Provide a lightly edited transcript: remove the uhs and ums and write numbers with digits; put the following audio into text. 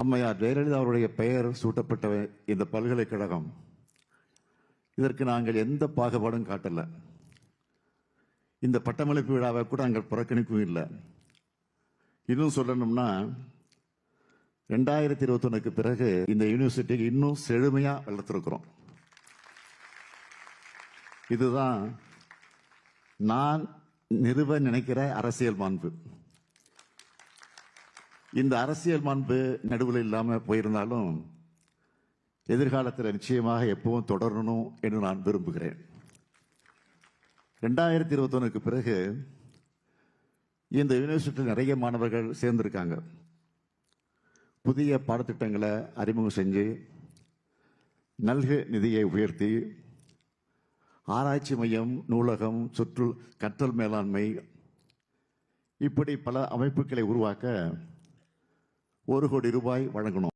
அம்மையார் ஜெயலலிதா அவருடைய பெயர் சூட்டப்பட்ட இந்த பல்கலைக்கழகம் இதற்கு நாங்கள் எந்த பாகுபாடும் காட்டல. இந்த பட்டமளிப்பு விழாவை கூட நாங்கள் புறக்கணிக்கவும் இல்லை. இன்னும் சொல்லணும்னா 2021க்கு பிறகு இந்த யூனிவர்சிட்டிக்கு இன்னும் செழுமையா வளர்த்திருக்கிறோம். இதுதான் நான் நிறுவ நினைக்கிற அரசியல் மாண்பு. இந்த அரசியல் மாண்பு நடுவில் இல்லாம போயிருந்தாலும் எதிர்காலத்தில் நிச்சயமாக எப்பவும் தொடரணும் என்று நான் விரும்புகிறேன். 2021க்கு பிறகு இந்த யூனிவர்சிட்டியில் நிறைய மாணவர்கள் சேர்ந்திருக்காங்க. புதிய பாடத்திட்டங்களை அறிமுகம் செஞ்சு நல்கு நிதியை உயர்த்தி ஆராய்ச்சி மையம், நூலகம், கற்றல் மேலாண்மை இப்படி பல அமைப்புகளை உருவாக்க 1 கோடி ரூபாய் வழங்கணும்.